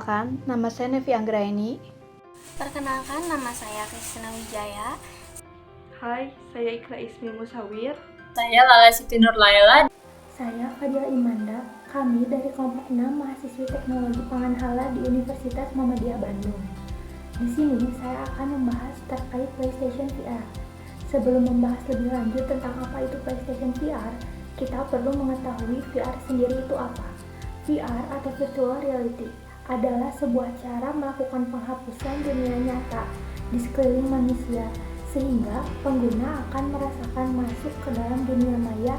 Perkenalkan, nama saya Nevi Anggraini. Perkenalkan, nama saya Kristina Wijaya. Hai, saya Ikra Ismi Musawir. Saya Lala Siti Nurlaila. Saya Fadila Imanda. Kami dari kelompok 6 mahasiswi Teknologi Pangan Hala di Universitas Muhammadiyah Bandung. Di sini saya akan membahas terkait PlayStation VR. Sebelum membahas lebih lanjut tentang apa itu PlayStation VR, kita perlu mengetahui VR sendiri itu apa. VR atau Virtual Reality adalah sebuah cara melakukan penghapusan dunia nyata di sekeliling manusia, sehingga pengguna akan merasakan masuk ke dalam dunia maya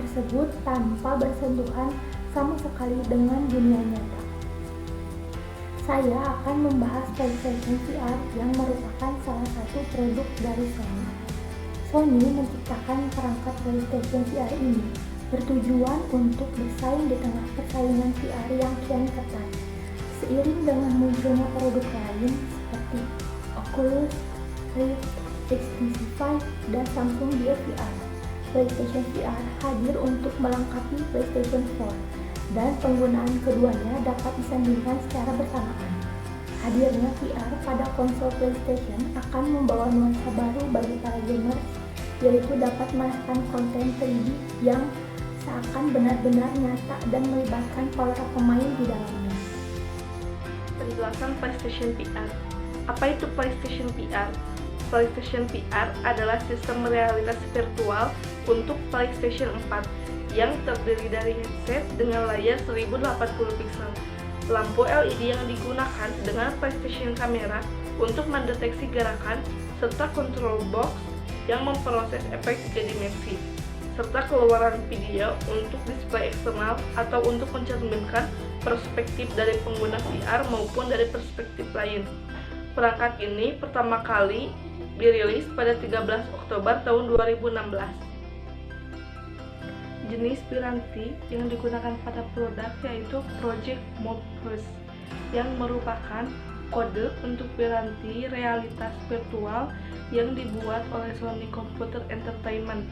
tersebut tanpa bersentuhan sama sekali dengan dunia nyata. Saya akan membahas PlayStation VR yang merupakan salah satu produk dari Sony. Sony menciptakan perangkat PlayStation VR ini bertujuan untuk bersaing di tengah persaingan VR yang kian ketat. Seiring dengan munculnya produk lain seperti Oculus Rift, HTC Vive, dan Samsung Gear VR, PlayStation VR hadir untuk melengkapi PlayStation 4, dan penggunaan keduanya dapat disandingkan secara bersamaan. Hadirnya VR pada konsol PlayStation akan membawa nuansa baru bagi para gamers, yaitu dapat merasakan konten 3D yang seakan benar-benar nyata dan melibatkan para pemain di dalamnya. Penjelasan PlayStation VR. Apa itu PlayStation VR? PlayStation VR adalah sistem realitas virtual untuk PlayStation 4 yang terdiri dari headset dengan layar 1080 pixel, lampu LED yang digunakan dengan PlayStation Camera untuk mendeteksi gerakan, serta control box yang memproses efek 3 dimensi, serta keluaran video untuk display eksternal atau untuk mencerminkan perspektif dari pengguna VR maupun dari perspektif lain. Perangkat ini pertama kali dirilis pada 13 Oktober tahun 2016. Jenis piranti yang digunakan pada produk yaitu Project Morpheus, yang merupakan kode untuk piranti realitas virtual yang dibuat oleh Sony Computer Entertainment.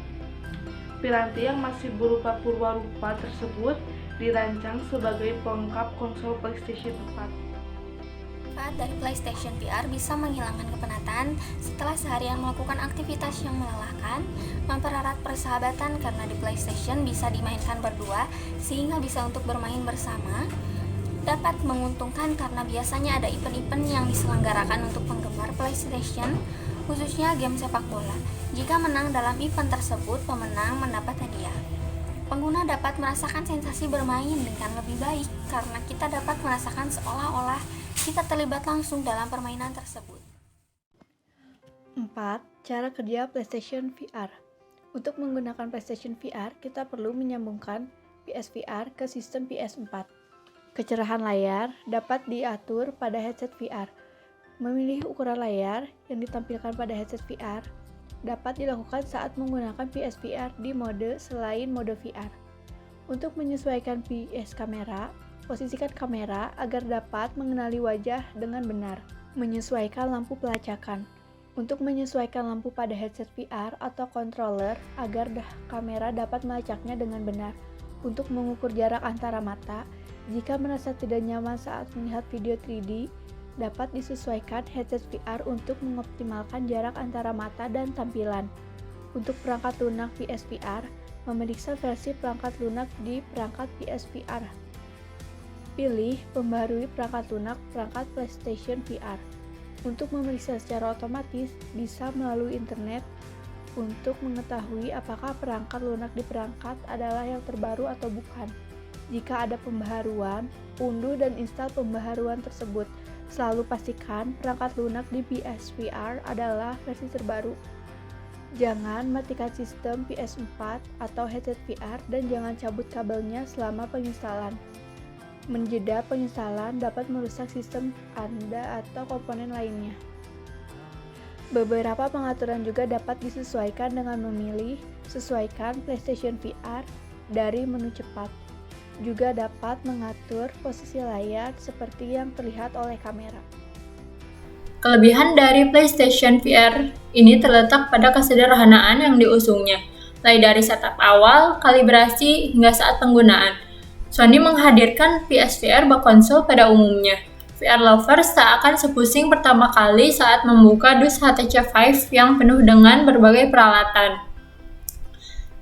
Piranti yang masih berupa purwarupa tersebut dirancang sebagai pelengkap konsol PlayStation 4. Manfaat dari PlayStation VR bisa menghilangkan kepenatan setelah seharian melakukan aktivitas yang melelahkan, mempererat persahabatan karena di PlayStation bisa dimainkan berdua sehingga bisa untuk bermain bersama, dapat menguntungkan karena biasanya ada event-event yang diselenggarakan untuk penggemar PlayStation, khususnya game sepak bola. Jika menang dalam event tersebut, pemenang mendapat hadiah. Pengguna dapat merasakan sensasi bermain dengan lebih baik karena kita dapat merasakan seolah-olah kita terlibat langsung dalam permainan tersebut. 4. Cara kerja PlayStation VR. Untuk menggunakan PlayStation VR, kita perlu menyambungkan PSVR ke sistem PS4. Kecerahan layar dapat diatur pada headset VR. Memilih ukuran layar yang ditampilkan pada headset VR dapat dilakukan saat menggunakan PSVR di mode selain mode VR. Untuk menyesuaikan PS kamera, posisikan kamera agar dapat mengenali wajah dengan benar. Menyesuaikan lampu pelacakan. Untuk menyesuaikan lampu pada headset VR atau controller agar kamera dapat melacaknya dengan benar. Untuk mengukur jarak antara mata, jika merasa tidak nyaman saat melihat video 3D, dapat disesuaikan headset VR untuk mengoptimalkan jarak antara mata dan tampilan. Untuk perangkat lunak PSVR, memeriksa versi perangkat lunak di perangkat PSVR. Pilih pembaharui perangkat lunak perangkat PlayStation VR. Untuk memeriksa secara otomatis, bisa melalui internet untuk mengetahui apakah perangkat lunak di perangkat adalah yang terbaru atau bukan. Jika ada pembaharuan, unduh dan install pembaharuan tersebut. Selalu pastikan perangkat lunak di PSVR adalah versi terbaru. Jangan matikan sistem PS4 atau headset VR dan jangan cabut kabelnya selama penginstalan. Menjeda penginstalan dapat merusak sistem Anda atau komponen lainnya. Beberapa pengaturan juga dapat disesuaikan dengan memilih sesuaikan PlayStation VR dari menu cepat. Juga dapat mengatur posisi layar seperti yang terlihat oleh kamera. Kelebihan dari PlayStation VR ini terletak pada kesederhanaan yang diusungnya, mulai dari setup awal, kalibrasi, hingga saat penggunaan. Sony menghadirkan PSVR bak konsol pada umumnya. VR lovers tak akan sepusing pertama kali saat membuka dus HTC Vive yang penuh dengan berbagai peralatan.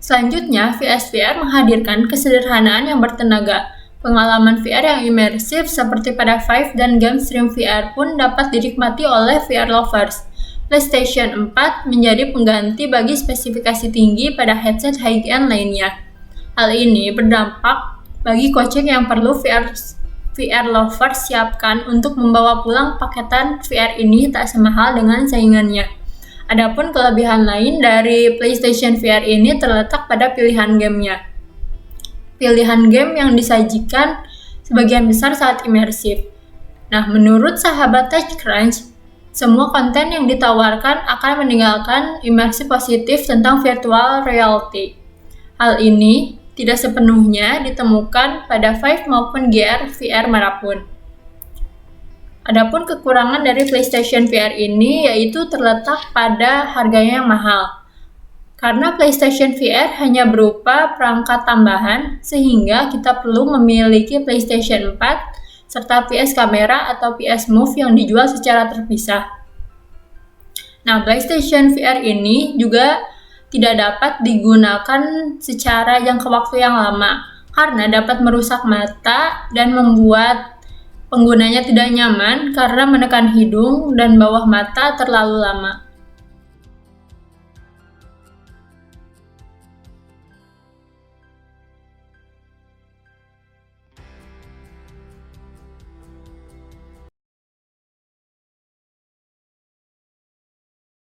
Selanjutnya, PSVR menghadirkan kesederhanaan yang bertenaga. Pengalaman VR yang imersif seperti pada Vive dan game Stream VR pun dapat dinikmati oleh VR lovers. PlayStation 4 menjadi pengganti bagi spesifikasi tinggi pada headset high-end lainnya. Hal ini berdampak bagi kocek yang perlu VR lovers siapkan untuk membawa pulang paketan VR ini tak semahal dengan saingannya. Adapun kelebihan lain dari PlayStation VR ini terletak pada pilihan gamenya. Pilihan game yang disajikan sebagian besar sangat imersif. Nah, menurut sahabat TechCrunch, semua konten yang ditawarkan akan meninggalkan imersi positif tentang virtual reality. Hal ini tidak sepenuhnya ditemukan pada Vive maupun GR VR manapun. Adapun kekurangan dari PlayStation VR ini yaitu terletak pada harganya yang mahal. Karena PlayStation VR hanya berupa perangkat tambahan, sehingga kita perlu memiliki PlayStation 4 serta PS Camera atau PS Move yang dijual secara terpisah. Nah, PlayStation VR ini juga tidak dapat digunakan secara jangka waktu yang lama, karena dapat merusak mata dan membuat penggunanya tidak nyaman karena menekan hidung dan bawah mata terlalu lama.